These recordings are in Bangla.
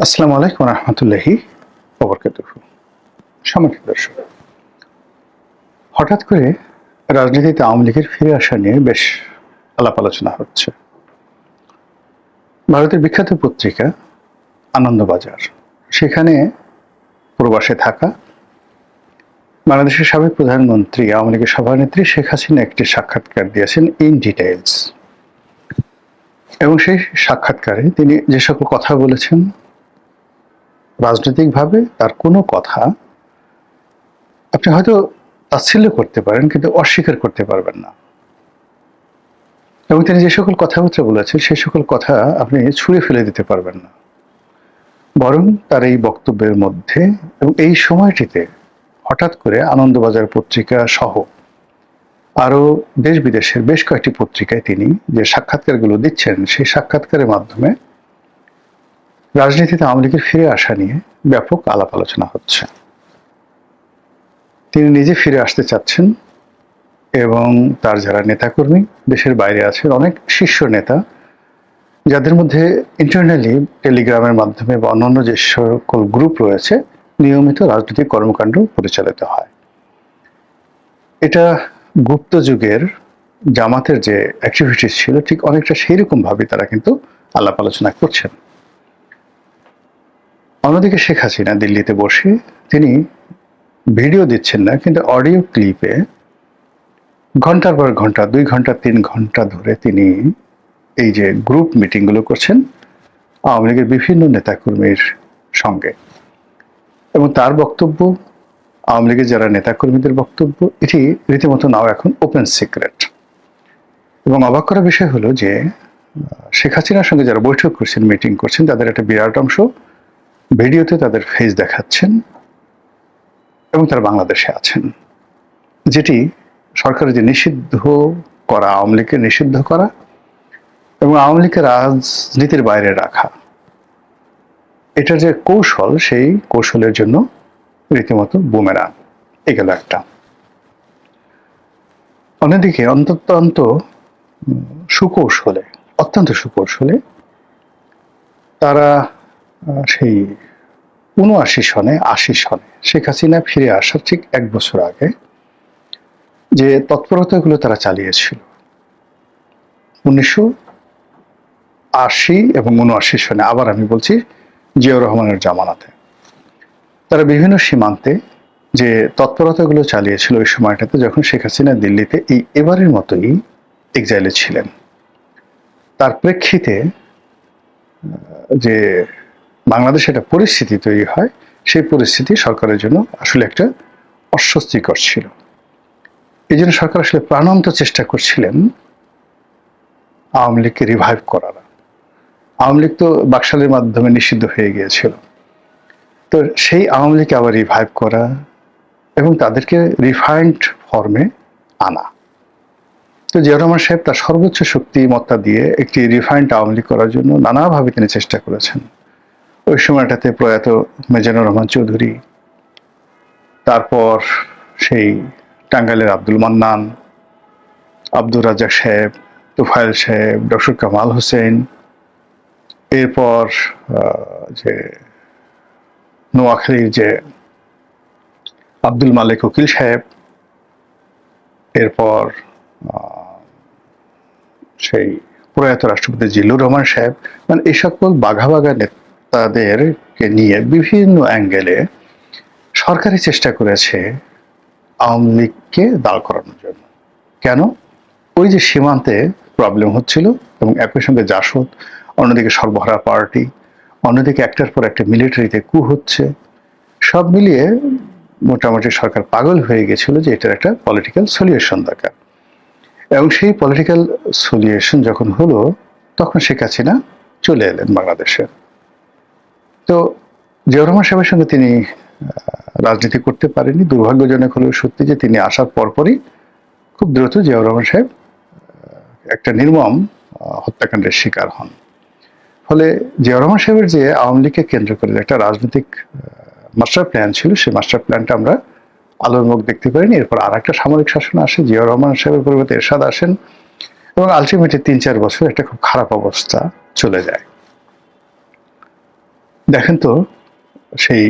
আসসালামু আলাইকুম রহমতুল্লাহি ওবরকাতুহু। সম্মানিত দর্শক, হঠাৎ করে রাজনীতিতে আওয়ামী লীগের ফিরে আসা নিয়ে বেশ আলাপ আলোচনা হচ্ছে। ভারতের বিখ্যাত পত্রিকা আনন্দবাজার, সেখানে প্রবাসে থাকা বাংলাদেশের সাবেক প্রধানমন্ত্রী আওয়ামী লীগের সভানেত্রী শেখ হাসিনা একটি সাক্ষাৎকার দিয়েছেন ইন ডিটেইলস, এবং সেই সাক্ষাৎকারে তিনি যে সকল কথা বলেছেন, রাজনৈতিকভাবে তার কোনো কথা আপনি হয়তো তাচ্ছিল্য করতে পারেন, কিন্তু অস্বীকার করতে পারবেন না। এবং তিনি যে সকল কথাবার্তা বলেছেন সেই সকল কথা আপনি ছুঁড়ে ফেলে দিতে পারবেন না। বরং তার এই বক্তব্যের মধ্যে এবং এই সময়টিতে হঠাৎ করে আনন্দবাজার পত্রিকা সহ আরো দেশ বিদেশের বেশ কয়েকটি পত্রিকায় তিনি যে সাক্ষাৎকারগুলো দিচ্ছেন, সেই সাক্ষাৎকারের মাধ্যমে রাজনীতিতে আওয়ামী লীগের ফিরে আসা নিয়ে ব্যাপক আলাপ আলোচনা হচ্ছে। তিনি নিজে ফিরে আসতে চাচ্ছেন এবং তার যারা নেতাকর্মী দেশের বাইরে আছেন, অনেক শীর্ষ নেতা, যাদের মধ্যে ইন্টারনালি টেলিগ্রামের মাধ্যমে বা অন্যান্য যে সকল গ্রুপ রয়েছে, নিয়মিত রাজনৈতিক কর্মকাণ্ড পরিচালিত হয়। এটা গুপ্ত যুগের জামাতের যে অ্যাক্টিভিটিস ছিল, ঠিক অনেকটা সেই রকম ভাবে তারা কিন্তু আলাপ আলোচনা করছেন। অন্যদিকে শেখ হাসিনা দিল্লিতে বসে তিনি ভিডিও দিচ্ছেন না, কিন্তু অডিও ক্লিপে ঘন্টার পর ঘন্টা, 2 ঘন্টা 3 ঘন্টা ধরে তিনি এই যে গ্রুপ মিটিংগুলো করছেন আওয়ামী লীগের বিভিন্ন নেতাকর্মীর সঙ্গে, এবং তার বক্তব্য, আওয়ামী লীগের যারা নেতাকর্মীদের বক্তব্য, এটি রীতিমতো নাও এখন ওপেন সিক্রেট। এবং অবাক করার বিষয় হলো যে শেখ হাসিনার সঙ্গে যারা বৈঠক করছেন, মিটিং করছেন, তাদের একটা বিরাট অংশ ভিডিওতে তাদের ফেস দেখাচ্ছেন এবং তারা বাংলাদেশে আছেন, যেটি সরকারের যে নিষিদ্ধ করা, আওয়ামী লীগকে নিষিদ্ধ করা এবং আওয়ামী লীগকে রাজনীতির বাইরে রাখা, এটার যে কৌশল, সেই কৌশলের জন্য রীতিমতো বুমেরাং এ গেল একটা। অন্যদিকে অত্যন্ত সুকৌশলে তারা সেই 79 সনে শেখ হাসিনা ফিরে আসার ঠিক 1 বছর আগে যে তৎপরতাগুলো তারা চালিয়েছিল, 1980 এবং 79 সনে, আবার আমি বলছি জিয়াউর রহমানের জামানাতে, তারা বিভিন্ন সীমান্তে যে তৎপরতাগুলো চালিয়েছিল ওই সময়টাতে, যখন শেখ হাসিনা দিল্লিতে এই এবারের মতোই এক্সাইলে ছিলেন, তার প্রেক্ষিতে যে বাংলাদেশে একটা পরিস্থিতি তৈরি হয়, সেই পরিস্থিতি সরকারের জন্য আসলে একটা অস্বস্তিকর ছিল। এই জন্য সরকার আসলে প্রাণান্ত চেষ্টা করছিলেন আওয়ামী লীগকে রিভাইভ করার। আওয়ামী লীগ তো বাকশালের মাধ্যমে নিষিদ্ধ হয়ে গিয়েছিল, তো সেই আওয়ামী লীগকে আবার রিভাইভ করা এবং তাদেরকে রিফাইন্ড ফর্মে আনা। তো জিয়াউর রহমান সাহেব তার সর্বোচ্চ শক্তিমত্তা দিয়ে একটি রিফাইন্ড আওয়ামী লীগ করার জন্য নানাভাবে তিনি চেষ্টা করেছেন। ওই সময়টাতে প্রয়াত মিজানুর রহমান চৌধুরী, তারপর সেই টাঙ্গাইলের আব্দুল মান্নান, আব্দুর রাজ্জাক সাহেব, তুফাইল সাহেব, ডক্টর কামাল হোসেন, এরপর যে নোয়াখালীর যে আব্দুল মালিক উকিল সাহেব, এরপর সেই প্রয়াত রাষ্ট্রপতি জিল্লুর রহমান সাহেব, মানে এই সকল বাঘা বাঘা নেতাদেরকে নিয়ে বিভিন্ন অ্যাঙ্গেলে সরকারি চেষ্টা করেছে আওয়ামী লীগকে দাঁড় করানোর জন্য। কেন? ওই যে সীমান্তে প্রবলেম হচ্ছিল, এবং একই সঙ্গে জাসদ, অন্যদিকে সর্বহারা পার্টি, অন্যদিকে একটার পর একটা মিলিটারিতে কু হচ্ছে, সব মিলিয়ে মোটামুটি সরকার পাগল হয়ে গেছিল যে এটার একটা পলিটিক্যাল সলিউশন দরকার। এবং সেই পলিটিক্যাল সলিউশন যখন হলো, তখন শেখ হাসিনা চলে এলেন বাংলাদেশে। তো জিয়াউর রহমান সাহেবের সঙ্গে তিনি রাজনীতি করতে পারেননি। দুর্ভাগ্যজনক হলেও সত্যি যে তিনি আসার পরপরই খুব দ্রুত জিয়াউর রহমান সাহেব একটা নির্মম হত্যাকাণ্ডের শিকার হন। ফলে জিয়াউর রহমান সাহেবের যে আওয়ামী লীগকে কেন্দ্র করে একটা রাজনৈতিক মাস্টার প্ল্যান ছিল, সেই মাস্টার প্ল্যানটা আমরা আলোর মুখ দেখতে পারিনি। এরপর আর একটা সামরিক শাসন আসে, জিয়াউর রহমান সাহেবের পরিবর্তে এরশাদ আসেন, এবং আলটিমেটলি 3-4 বছর একটা খুব খারাপ অবস্থা চলে যায়। দেখেন তো, সেই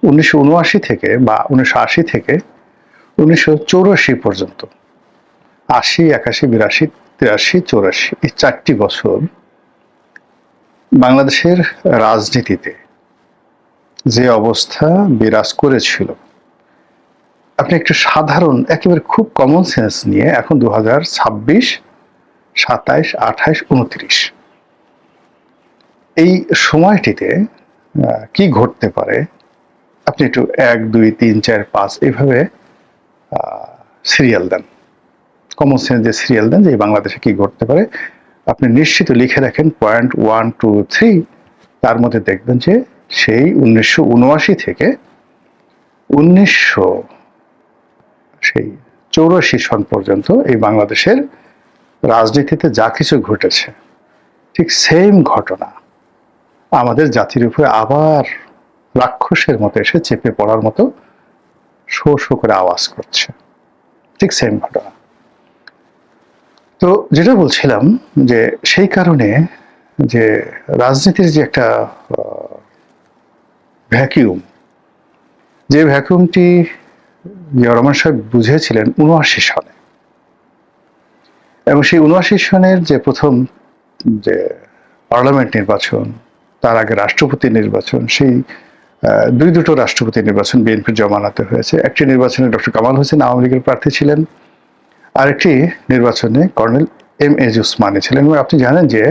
1979 থেকে বা 1980 থেকে 1984 পর্যন্ত, 80, 81, 82, 83, 84, এই 4টি বছর বাংলাদেশের রাজনীতিতে যে অবস্থা বিরাজ করেছিল, আপনি একটু সাধারণ একেবারে খুব কমন সেন্স নিয়ে এখন 2026, 27, 28, 29 এই সময়টিতে কি ঘটতে পারে আপনি একটু 1, 2, 3, 4, 5 এইভাবে সিরিয়াল দেন, কমন সেন্স যে সিরিয়াল দেন যে বাংলাদেশে কি ঘটতে পারে আপনি নিশ্চিত লিখে রাখেন পয়েন্ট 1, 2, 3, তার মধ্যে দেখবেন যে সেই 1979 থেকে 1984 সন পর্যন্ত এই বাংলাদেশের রাজনীতিতে যা কিছু ঘটেছে ঠিক সেম ঘটনা আমাদের জাতির উপরে আবার রাক্ষসের মতো এসে চেপে পড়ার মতো শো শো করে আওয়াজ করছে, ঠিক সেম ঘটনা। তো যেটা বলছিলাম যে সেই কারণে যে রাজনীতির যে একটা ভ্যাকিউম, যে ভ্যাকুয়ামটি জিয়া রহমান সাহেব বুঝেছিলেন 79 সনে, এবং সেই 79 সনের যে প্রথম যে পার্লামেন্ট নির্বাচন, তার আগে রাষ্ট্রপতি নির্বাচন, সেই দুটো রাষ্ট্রপতি নির্বাচন বিএনপির জমানাতে হয়েছে। একটি নির্বাচনে ডক্টর কামাল হোসেন আওয়ামী লীগের প্রার্থী ছিলেন, আরেকটি নির্বাচনে কর্নেল M.A. উসমানী ছিলেন। এবং আপনি জানেন যে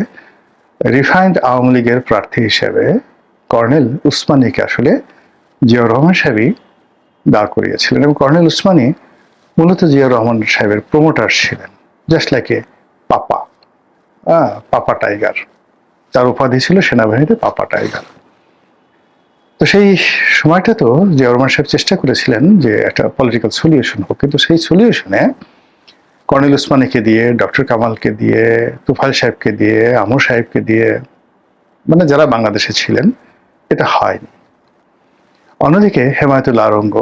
রিফাইন্ড আওয়ামী লীগের প্রার্থী হিসেবে কর্নেল উসমানীকে আসলে জিয়া রহমান সাহেবই দাঁড় করিয়েছিলেন, এবং কর্নেল উসমানী মূলত জিয়া রহমান সাহেবের প্রমোটার ছিলেন, just like a papa, papa tiger, তার উপাধি ছিল সেনাবাহিনীতে পাপা টাইগার। তো সেই সময়টা তো জিয়া রহমান সাহেব চেষ্টা করেছিলেন যে একটা পলিটিক্যাল সলিউশন হোক, কিন্তু সেই সলিউশনে কর্নেল উসমানীকে দিয়ে, ডক্টর কামালকে দিয়ে, তুফাইল সাহেবকে দিয়ে, আমর সাহেবকে দিয়ে, মানে যারা বাংলাদেশে ছিলেন, এটা হয়নি। অন্যদিকে হেমায়েতুল্লাহ আরঙ্গ,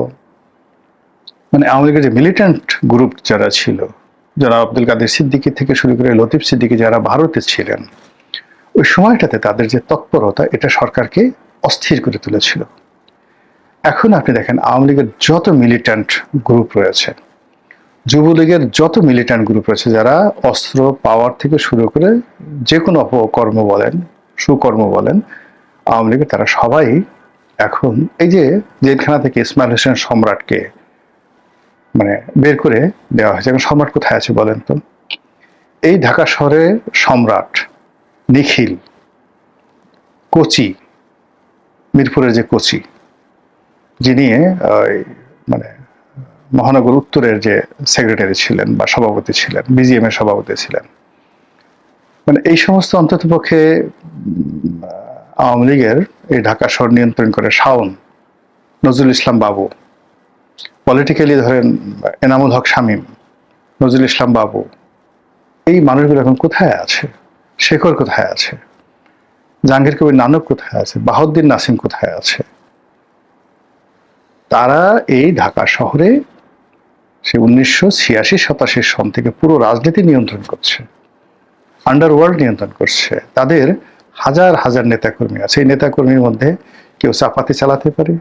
মানে আওয়ামী লীগের যে মিলিটেন্ট গ্রুপ যারা ছিল, যারা আব্দুল কাদের সিদ্দিকী থেকে শুরু করে লতিফ সিদ্দিকী যারা ভারতে ছিলেন, ওই সময়টাতে তাদের যে তৎপরতা এটা সরকারকে অস্থির করে তুলেছিল। এখন আপনি দেখেন আওয়ামী লীগের যত মিলিটেন্ট গ্রুপ রয়েছে, যুবলীগের যত মিলিটেন্ট গ্রুপ রয়েছে, যারা অস্ত্র পাওয়ার থেকে শুরু করে যে কোনো অপকর্ম বলেন, সুকর্ম বলেন, আওয়ামী লীগের তারা সবাই এখন এই যে জেলখানা থেকে ইসমাইল হোসেন সম্রাটকে মানে বের করে দেওয়া হয়েছে। এখন সম্রাট কোথায় আছে বলেন তো? এই ঢাকা শহরে সম্রাট, নিখিল, কোচি, মিরপুরের যে কোচি, যিনি মানে মহানগর উত্তরের যে সেক্রেটারি ছিলেন বা সভাপতি ছিলেন, বিজিএম এর সভাপতি ছিলেন, মানে এই সমস্ত অন্তত পক্ষে আওয়ামী লীগের এই ঢাকা শহর নিয়ন্ত্রণ করে শাওন, নজরুল ইসলাম বাবু, পলিটিক্যালি ধরেন এনামুল হক শামীম, নজরুল ইসলাম বাবু, এই মানুষগুলো এখন কোথায় আছে? শেখর কোথায় আছে? জাহাঙ্গীর কবির নানক কোথায় আছে? বাহাউদ্দিন নাসিম কোথায় আছে? তারা এই ঢাকা শহরে সে 1986-87 সন থেকে পুরো রাজনীতি নিয়ন্ত্রণ করছে, আন্ডারওয়ার্ল্ড নিয়ন্ত্রণ করছে। তাদের হাজার হাজার নেতাকর্মী আছে। এই নেতাকর্মীর মধ্যে কেউ চাপাতি চালাতে পারে,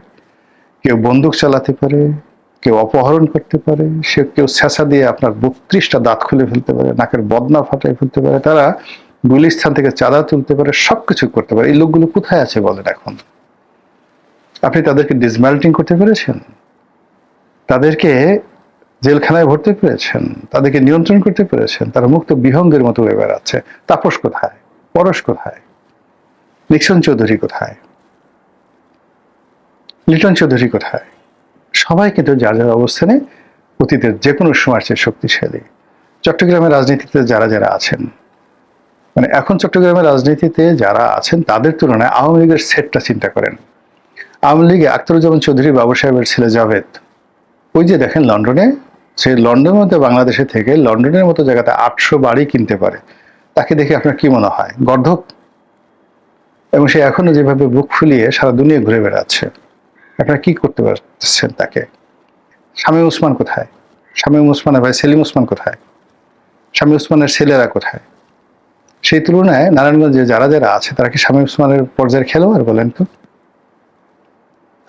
কেউ বন্দুক চালাতে পারে, কেউ অপহরণ করতে পারে, সে কেউ ছেঁচা দিয়ে আপনার 32টা দাঁত খুলে ফেলতে পারে, নাকের বদনা ফাটাই ফেলতে পারে, তারা গুলিস্থান থেকে চাঁদা তুলতে পারে, সবকিছু করতে পারে। এই লোকগুলো কোথায় আছে বলেন এখন? আপনি তাদেরকে ডিসমেল্টিং করতে পেরেছেন? তাদেরকে জেলখানায় ভরতে পেরেছেন? তাদেরকে নিয়ন্ত্রণ করতে পেরেছেন? তারা মুক্ত বিহঙ্গের মতো উড়ে বেড়াচ্ছে। তাপস কোথায়? পরশ কোথায়? নিক্সন চৌধুরী কোথায়? লিটন চৌধুরী কোথায়? সবাই কিন্তু যার যার অবস্থানে অতীতের যে কোনো সময়ের চেয়ে শক্তিশালী। চট্টগ্রামের রাজনীতিতে যারা যারা আছেন, মানে এখন চট্টগ্রামের রাজনীতিতে যারা আছেন তাদের তুলনায় আওয়ামী লীগের সেটটা চিন্তা করেন। আওয়ামী লীগে আখতারুজ্জামান চৌধুরী বাবু সাহেবের ছেলে জাভেদ, ওই যে দেখেন লন্ডনে, সে লন্ডনের মধ্যে বাংলাদেশে থেকে লন্ডনের মতো জায়গাতে 800 বাড়ি কিনতে পারে, তাকে দেখে আপনার কি মনে হয়? গর্ধব? এবং সে এখনো যেভাবে বুক ফুলিয়ে সারা দুনিয়া ঘুরে বেড়াচ্ছে, আপনারা কি করতে পারছেন তাকে? শামীম ওসমান কোথায়? শামীম ওসমানের ভাই সেলিম ওসমান কোথায়? শামীম ওসমানের ছেলেরা কোথায়? সেই তুলনায় নারায়ণগঞ্জে যারা যারা আছে তারা কি শামীম ওসমানের পর্যায়ের খেলোয়াড় বলেন তো?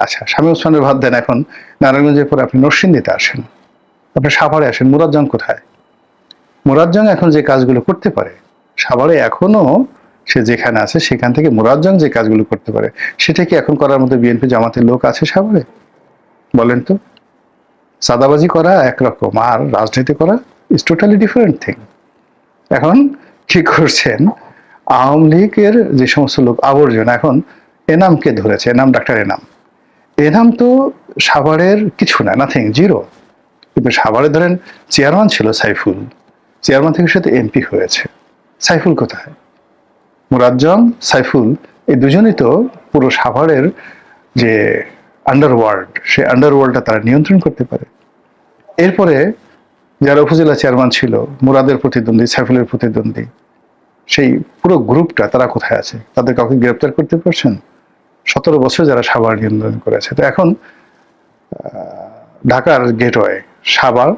আচ্ছা, শামীম ওসমানের বাদ দেন, এখন নারায়ণগঞ্জের পরে আপনি নরসিংদীতে আসেন, আপনি সাভারে আসেন, মুরাজ্জং কোথায়? মুরাজ্জং এখন যে কাজগুলো করতে পারে, সাভারে এখনো সে যেখানে আছে সেখান থেকে মুরাজ্জং যে কাজগুলো করতে পারে, সেটা কি এখন করার মধ্যে বিএনপি জামাতের লোক আছে সাভারে? বলেন তো। চাঁদাবাজি করা একরকম, আর রাজনীতি করা ইজ টোটালি ডিফারেন্ট থিং। এখন কি করছেন, আওয়ামী লীগের যে সমস্ত লোক আবর্জনা, এখন এনামকে ধরেছে, এনাম, ডাক্তার এনাম। এনাম তো সাভারের কিছু না, নাথিং, জিরো। কিন্তু সাভারে ধরেন চেয়ারম্যান ছিল সাইফুল, চেয়ারম্যান থেকে সাথে এমপি হয়েছে। সাইফুল কোথায়? মুরাজ্জম, সাইফুল, এই দুজনই তো পুরো সাভারের যে আন্ডারওয়ার্ল্ড, সেই আন্ডারওয়ার্ল্ডটা তারা নিয়ন্ত্রণ করতে পারে। এরপরে যারা উপজেলা চেয়ারম্যান ছিল, মুরাদের প্রতিদ্বন্দ্বী, সাইফুলের প্রতিদ্বন্দ্বী, সেই পুরো গ্রুপটা তারা কোথায় আছে? তাদের কাউকে গ্রেপ্তার করতে পারছেন? 17 বছর যারা সাভার নিয়ন্ত্রণ করেছে। তো এখন ঢাকার গেটওয়ে, সাভার,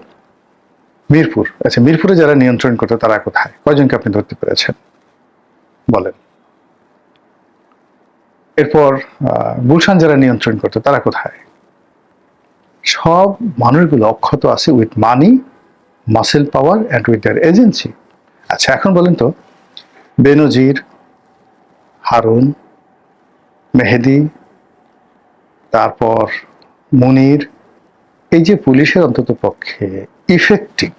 মিরপুর, আচ্ছা মিরপুরে যারা নিয়ন্ত্রণ করতো তারা কোথায়? কয়জনকে আপনি ধরতে পেরেছেন বলেন? এরপর গুলশান যারা নিয়ন্ত্রণ করতো তারা কোথায়? সব মানুষগুলো অক্ষত আছে with money, muscle power and with their agency. আচ্ছা, এখন বলেন তো, বেনজির, হারুন, মেহেদি, তারপর মুনির, এই যে পুলিশের অন্তত পক্ষে ইফেক্টিভ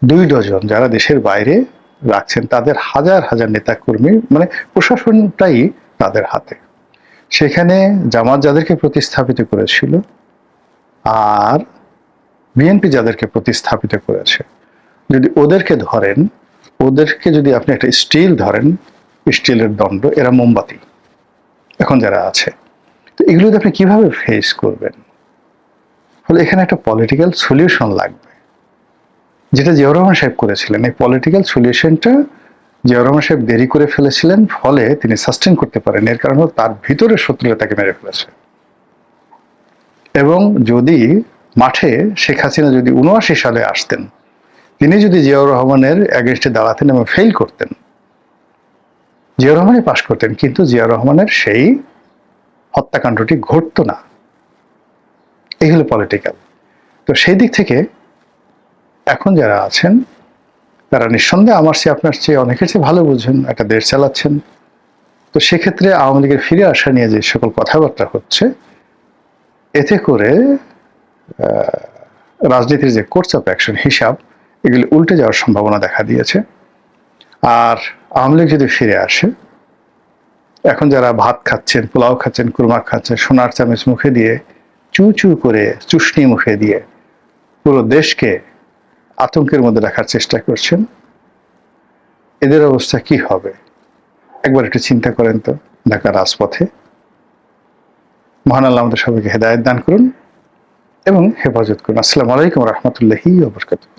2 ডজন যারা দেশের বাইরে রাখছেন, তাদের হাজার হাজার নেতাকর্মী, মানে প্রশাসনটাই তাদের হাতে। সেখানে জামাত যাদেরকে প্রতিস্থাপিত করেছিল আর বিএনপি যাদেরকে প্রতিস্থাপিত করেছে, যদি ওদেরকে ধরেন, ওদেরকে যদি আপনি একটা স্টিল ধরেন, স্টিলের দণ্ড, এরা মোমবাতি এখন যারা আছে। তো এগুলোতে আপনি কিভাবে ফেস করবেন? ফলে এখানে একটা পলিটিক্যাল সলিউশন লাগবে, যেটা জিয়াউর রহমান সাহেব করেছিলেন। এই পলিটিক্যাল সলিউশনটা জিয়াউর রহমান সাহেব দেরি করে ফেলেছিলেন, ফলে তিনি সাস্টেন করতে পারেন। এর কারণ হল তার ভিতরে শত্রুরা তাকে মেরে ফেলেছে। এবং যদি মাঠে শেখ হাসিনা যদি ৭৯ সালে আসতেন, তিনি যদি জিয়াউর রহমানের এগেনস্টে দাঁড়াতেন এবং ফেল করতেন, জিয়াউর রহমানই পাশ করতেন, কিন্তু জিয়াউর রহমানের সেই হত্যাকাণ্ডটি ঘটতো না। এই হলো পলিটিক্যাল। তো সেই দিক থেকে এখন যারা আছেন তারা নিঃসন্দেহে আমার চেয়ে, আপনার চেয়ে, অনেকের চেয়ে ভালো বুঝেন, একটা দেশ চালাচ্ছেন। তো সেক্ষেত্রে আওয়ামী লীগের ফিরে আসা নিয়ে যে সকল কথাবার্তা হচ্ছে, এতে করে রাজনীতির যে কোর্স অফ অ্যাকশন, হিসাব, এগুলি উল্টে যাওয়ার সম্ভাবনা দেখা দিয়েছে। আর আওয়ামী লীগ যদি ফিরে আসে, এখন যারা ভাত খাচ্ছেন, পোলাও খাচ্ছেন, কুরমা খাচ্ছেন, সোনার চামচ মুখে দিয়ে, চু চু করে চুষনি মুখে দিয়ে পুরো দেশকে আতঙ্কের মধ্যে রাখার চেষ্টা করছেন, এদের অবস্থা কি হবে একবার একটু চিন্তা করেন তো। ঢাকার রাজপথে মহান আল্লাহ আমাদের সবাইকে হেদায়েত দান করুন এবং হেফাজত করুন। আসসালামু আলাইকুম ওয়া রাহমাতুল্লাহি ওয়া বারাকাতুহু।